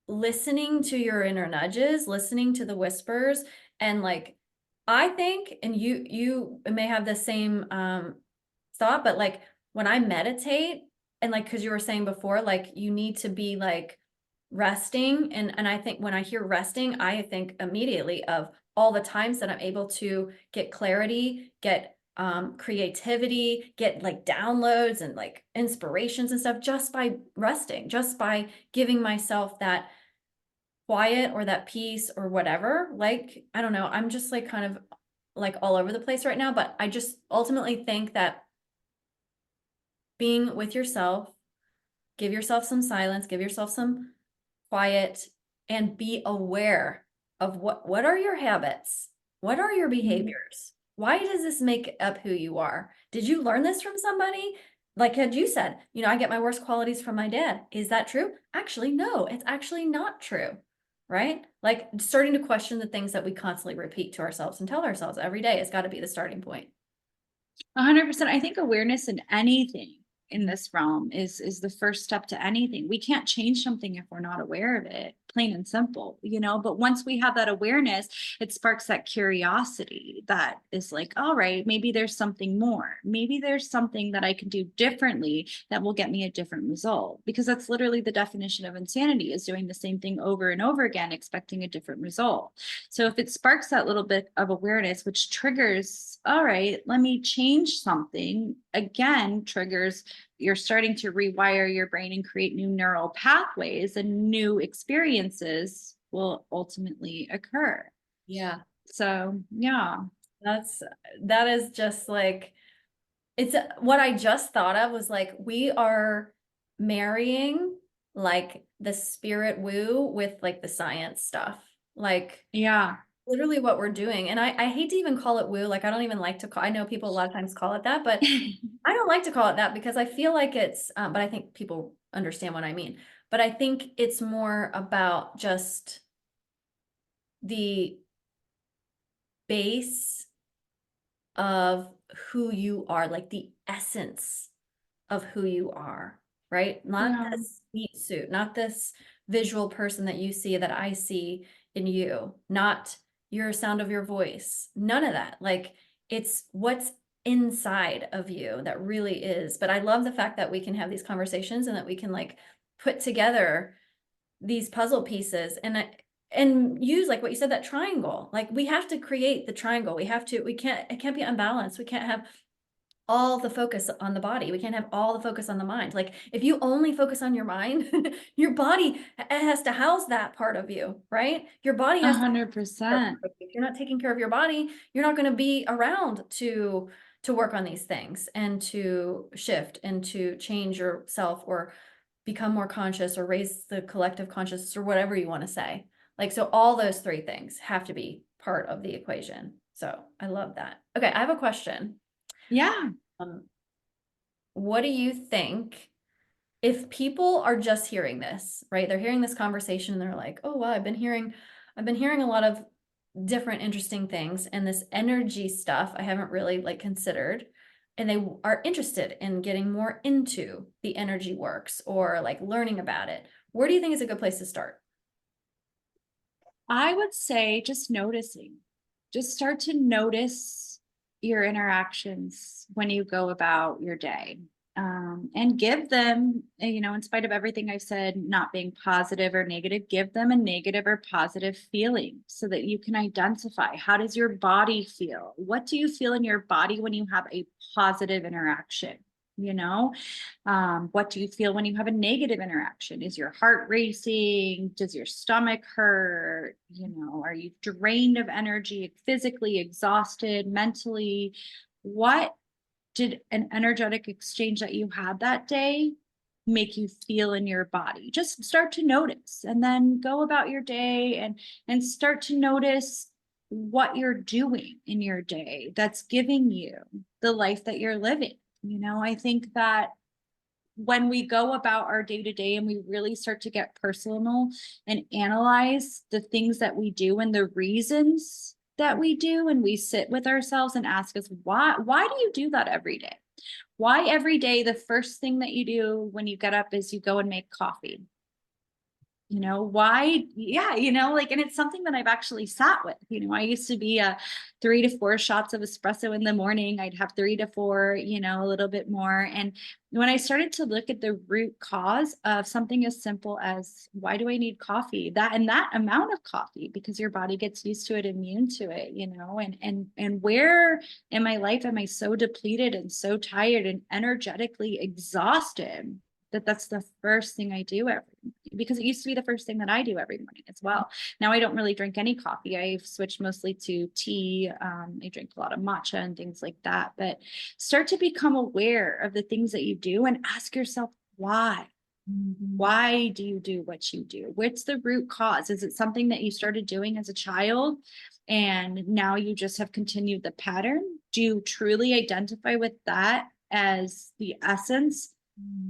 listening to your inner nudges, listening to the whispers. And like, I think, and you may have the same thought, but like when I meditate, and like, because you were saying before, like you need to be like resting, and I think when I hear resting, I think immediately of all the times that I'm able to get clarity, get creativity, get like downloads and like inspirations and stuff, just by resting, just by giving myself that quiet or that peace or whatever. Like, I don't know, I'm just like kind of like all over the place right now, but I just ultimately think that being with yourself, give yourself some silence, give yourself some quiet, and be aware of what are your habits? What are your behaviors? Why does this make up who you are? Did you learn this from somebody? Like, had you said, I get my worst qualities from my dad. Is that true? Actually, no, it's actually not true. Right? Like, starting to question the things that we constantly repeat to ourselves and tell ourselves every day has got to be the starting point. 100%. I think awareness in anything in this realm is the first step to anything. We can't change something if we're not aware of it. plain and simple, but once we have that awareness, it sparks that curiosity that is like, all right, maybe there's something more. Maybe there's something that I can do differently that will get me a different result. Because that's literally the definition of insanity, is doing the same thing over and over again, expecting a different result. So if it sparks that little bit of awareness, which triggers, all right, let me change something, again, triggers, you're starting to rewire your brain and create new neural pathways, and new experiences will ultimately occur. Yeah. So, yeah. That is just like, it's what I just thought of was like, we are marrying like the spirit woo with like the science stuff. Like, Yeah. literally what we're doing. And I hate to even call it woo. Like, I don't even like to call, I know people a lot of times call it that, but I don't like to call it that because I feel like it's, but I think people understand what I mean. But I think it's more about just the base of who you are, like the essence of who you are, right? Not Yeah. this meat suit, not this visual person that you see that I see in you, not your sound of your voice, none of that. Like, it's what's inside of you that really is. But I love the fact that we can have these conversations and that we can like put together these puzzle pieces and use, like what you said, that triangle. Like, we have to create the triangle. We can't, it can't be unbalanced. We can't have all the focus on the body. We can't have all the focus on the mind. Like, if you only focus on your mind, your body has to house that part of you, right? Your body has to take care of 100%. it. If you're not taking care of your body, you're not going to be around to work on these things and to shift and to change yourself or become more conscious or raise the collective consciousness or whatever you want to say. Like, so all those three things have to be part of the equation. So I love that. Okay, I have a question. Yeah. Um, what do you think if people are just hearing this, right? They're hearing this conversation and they're like, "Oh, wow, I've been hearing a lot of different interesting things and this energy stuff I haven't really like considered." And they are interested in getting more into the energy works or like learning about it. Where do you think is a good place to start? I would say just noticing, just start to notice your interactions when you go about your day. And give them, in spite of everything I've said, not being positive or negative, give them a negative or positive feeling so that you can identify, how does your body feel? What do you feel in your body when you have a positive interaction? You know, what do you feel when you have a negative interaction? Is your heart racing? Does your stomach hurt? Are you drained of energy, physically exhausted, mentally? What did an energetic exchange that you had that day make you feel in your body? Just start to notice, and then go about your day and start to notice what you're doing in your day that's giving you the life that you're living. I think that when we go about our day to day and we really start to get personal and analyze the things that we do and the reasons that we do, and we sit with ourselves and ask us, why do you do that every day? Why every day the first thing that you do when you get up is you go and make coffee? Why? Yeah, like, and it's something that I've actually sat with. I used to be 3 to 4 shots of espresso in the morning. I'd have 3 to 4, a little bit more. And when I started to look at the root cause of something as simple as, why do I need coffee? That amount of coffee, because your body gets used to it, immune to it, and where in my life am I so depleted and so tired and energetically exhausted that's the first thing I do every morning, because it used to be the first thing that I do every morning as well. Now I don't really drink any coffee. I've switched mostly to tea. I drink a lot of matcha and things like that. But start to become aware of the things that you do and ask yourself, why? Why do you do what you do? What's the root cause? Is it something that you started doing as a child and now you just have continued the pattern? Do you truly identify with that as the essence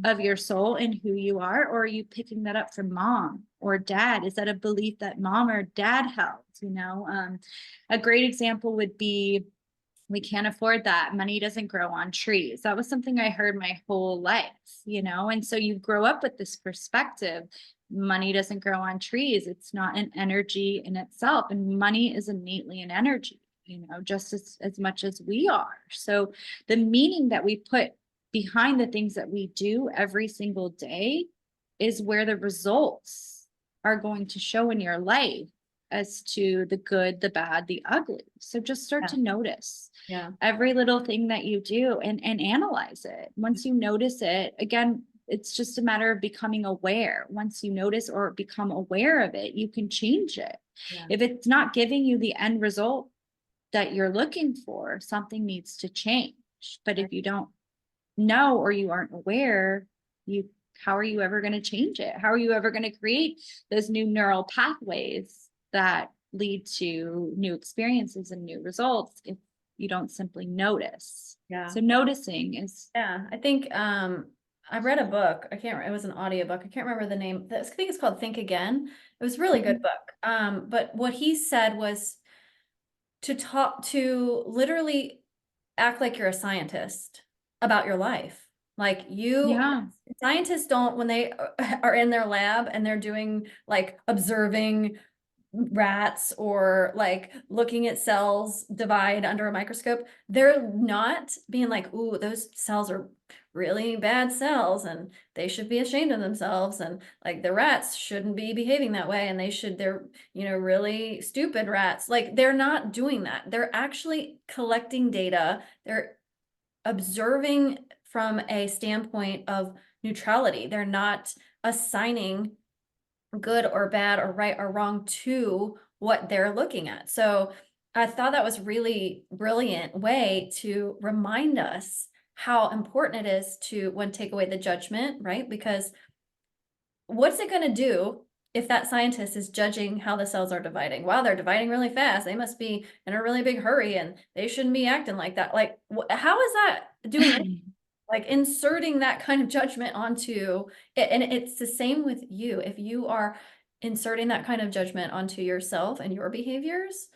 of your soul and who you are? Or are you picking that up from mom or dad? Is that a belief that mom or dad held? A great example would be, we can't afford that. Money doesn't grow on trees. That was something I heard my whole life, and so you grow up with this perspective. money doesn't grow on trees. It's not an energy in itself. And money is innately an energy, just as much as we are. So the meaning that we put behind the things that we do every single day is where the results are going to show in your life, as to the good, the bad, the ugly. So just start to notice every little thing that you do, and analyze it. Once you notice it, again, it's just a matter of becoming aware. Once you notice or become aware of it, you can change it. If it's not giving you the end result that you're looking for, something needs to change. But if you don't know, or you aren't aware, how are you ever going to change it? How are you ever going to create those new neural pathways that lead to new experiences and new results if you don't simply notice? So noticing is. I think I read a book. It was an audiobook. I can't remember the name. I think it's called Think Again. It was a really good book. But what he said was to literally act like you're a scientist about your life. Like scientists don't, when they are in their lab and they're doing like observing rats or like looking at cells divide under a microscope, they're not being like, ooh, those cells are really bad cells and they should be ashamed of themselves, and like the rats shouldn't be behaving that way, and they're really stupid rats. Like, they're not doing that. They're actually collecting data. They're observing from a standpoint of neutrality. They're not assigning good or bad or right or wrong to what they're looking at. So I thought that was really brilliant way to remind us how important it is to take away the judgment, right? Because what's it going to do if that scientist is judging how the cells are dividing? Wow, they're dividing really fast. They must be in a really big hurry and they shouldn't be acting like that. Like, how is that doing anything? Like inserting that kind of judgment onto it. And it's the same with you. If you are inserting that kind of judgment onto yourself and your behaviors,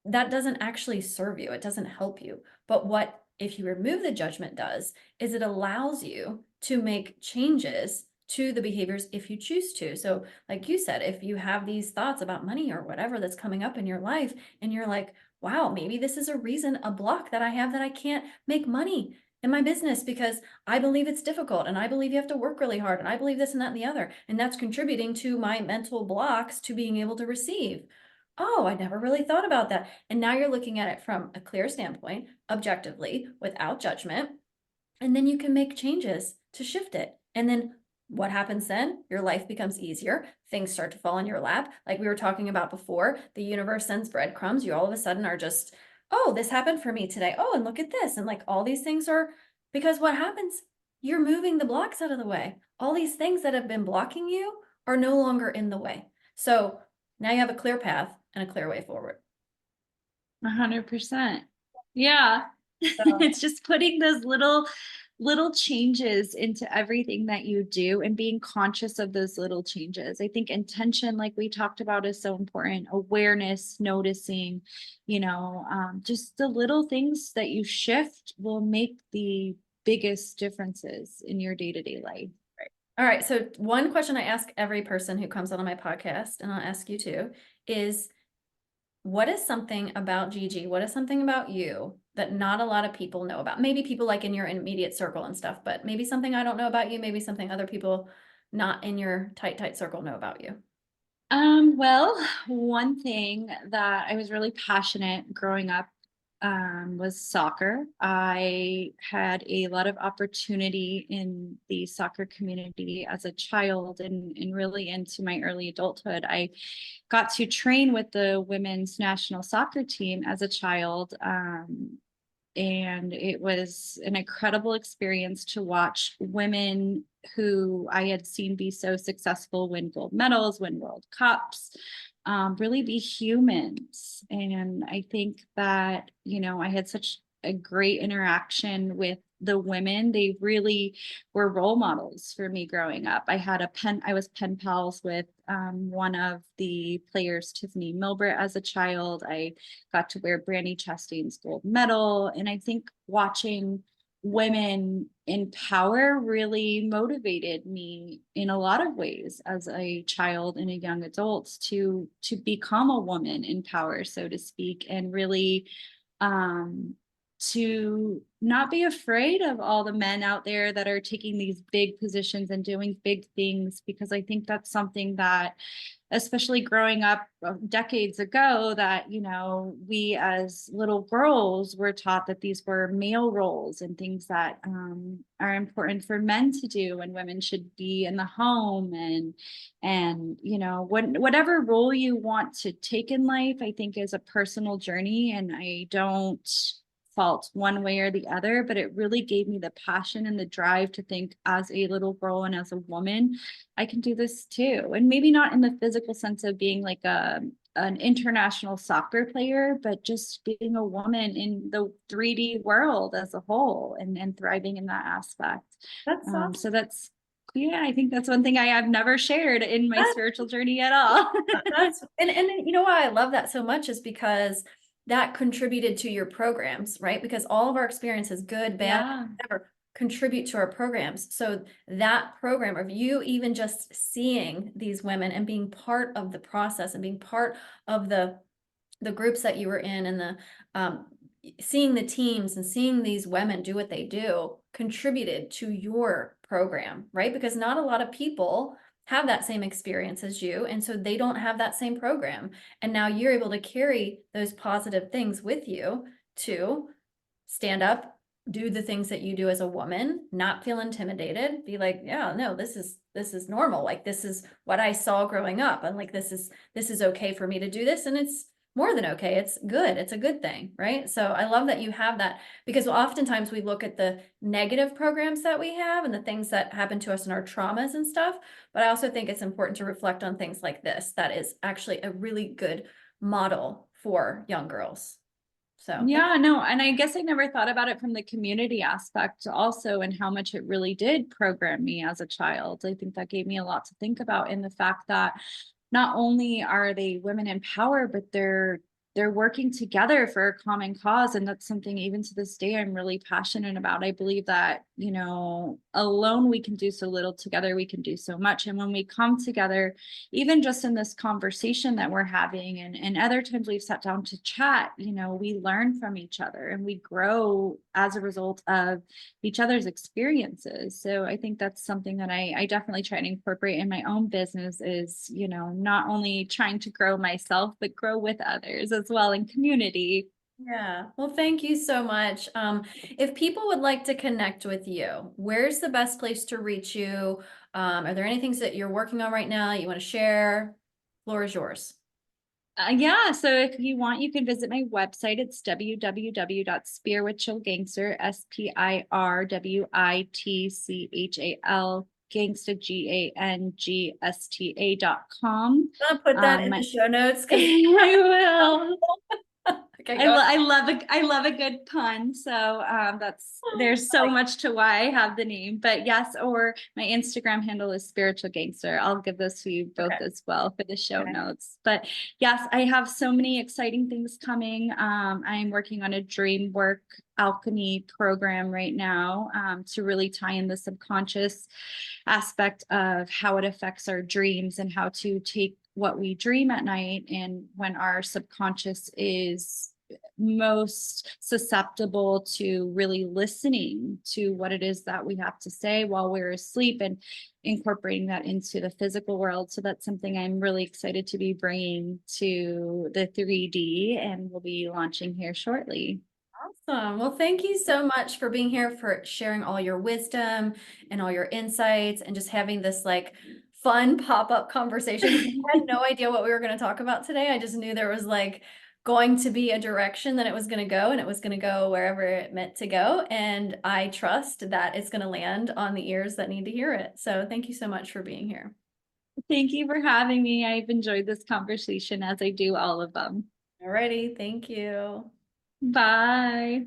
that doesn't actually serve you. It doesn't help you. But what if you remove the judgment does is it allows you to make changes to the behaviors if you choose to. So like you said, if you have these thoughts about money or whatever that's coming up in your life, and you're like, wow, maybe this is a block that I have, that I can't make money in my business because I believe it's difficult, and I believe you have to work really hard, and I believe this and that and the other, and that's contributing to my mental blocks to being able to receive. Oh, I never really thought about that. And now you're looking at it from a clear standpoint, objectively, without judgment. And then you can make changes to shift it. And then what happens then? Your life becomes easier. Things start to fall in your lap. Like we were talking about before, the universe sends breadcrumbs. You all of a sudden are just, oh, this happened for me today. Oh, and look at this. And like all these things are, because what happens? You're moving the blocks out of the way. All these things that have been blocking you are no longer in the way. So now you have a clear path and a clear way forward. 100%. Yeah. So, It's just putting those little changes into everything that you do and being conscious of those little changes. I think intention, like we talked about, is so important. Awareness, noticing, just the little things that you shift will make the biggest differences in your day-to-day life. all right. So one question I ask every person who comes on my podcast, and I'll ask you too, is what is something about Gigi? What is something about you that not a lot of people know about? Maybe people like in your immediate circle and stuff, but maybe something I don't know about you, maybe something other people not in your tight circle know about you. Well, one thing that I was really passionate growing up was soccer. I had a lot of opportunity in the soccer community as a child, and really into my early adulthood. I got to train with the women's national soccer team as a child. And it was an incredible experience to watch women who I had seen be so successful win gold medals, win World Cups, really be humans. And I think that, I had such a great interaction with the women. They really were role models for me growing up. I was pen pals with one of the players, Tiffany Milbert, as a child. I got to wear Brandy Chastain's gold medal. And I think watching women in power really motivated me in a lot of ways as a child and a young adult to become a woman in power, so to speak, and really um to not be afraid of all the men out there that are taking these big positions and doing big things, because I think that's something that, especially growing up decades ago, that, you know, we as little girls were taught that these were male roles and things that are important for men to do, and women should be in the home and you know, whatever role you want to take in life, I think is a personal journey, and I don't fault one way or the other, but it really gave me the passion and the drive to think, as a little girl and as a woman, I can do this too. And maybe not in the physical sense of being like an international soccer player, but just being a woman in the 3D world as a whole, and thriving in that aspect. That's awesome. So that's, yeah, I think that's one thing I have never shared in my spiritual journey at all. That's and you know why I love that so much is because that contributed to your programs, right? Because all of our experiences, good, bad, Yeah. whatever, contribute to our programs. So that program of you even just seeing these women and being part of the process and being part of the groups that you were in, and the seeing the teams and seeing these women do what they do contributed to your program, right? Because not a lot of people have that same experience as you, and so they don't have that same program. And now you're able to carry those positive things with you to stand up, do the things that you do as a woman, not feel intimidated, be like, yeah, no, this is normal. Like, this is what I saw growing up, and like this is okay for me to do this, and it's more than okay. It's good. It's a good thing, right? So I love that you have that, because oftentimes we look at the negative programs that we have and the things that happen to us in our traumas and stuff. But I also think it's important to reflect on things like this. That is actually a really good model for young girls. So thank Yeah, no, and I guess I never thought about it from the community aspect also, and how much it really did program me as a child. I think that gave me a lot to think about, in the fact that not only are they women in power, but they're working together for a common cause. And that's something, even to this day, I'm really passionate about. I believe that, you know, alone we can do so little, together we can do so much. And when we come together, even just in this conversation that we're having, and other times we've sat down to chat, you know, we learn from each other and we grow as a result of each other's experiences. So I think that's something that I definitely try to incorporate in my own business, is, you know, not only trying to grow myself, but grow with others as well in community. Yeah. Well, thank you so much. If people would like to connect with you, where's the best place to reach you? Are there any things that you're working on right now that you want to share? Floor is yours. Yeah, so if you want, you can visit my website. It's www.spirwitchalgangster, Spirwitchal Gangsta, I'm gonna put that in the my show notes because I will. okay, go ahead. I love a good pun. So that's, there's so Like, much to why I have the name. But yes, or my Instagram handle is Spiritual Gangster. I'll give those to you both okay, as well for the show okay. notes. But yes, I have so many exciting things coming. I'm working on a dream work alchemy program right now, to really tie in the subconscious aspect of how it affects our dreams, and how to take what we dream at night, and when our subconscious is most susceptible to really listening to what it is that we have to say while we're asleep, and incorporating that into the physical world. So that's something I'm really excited to be bringing to the 3D, and we'll be launching here shortly. Awesome. Well, thank you so much for being here, for sharing all your wisdom and all your insights, and just having this like fun pop-up conversation. I had no idea what we were going to talk about today. I just knew there was like going to be a direction that it was going to go, and it was going to go wherever it meant to go. And I trust that it's going to land on the ears that need to hear it. So thank you so much for being here. Thank you for having me. I've enjoyed this conversation, as I do all of them. Alrighty. Thank you. Bye.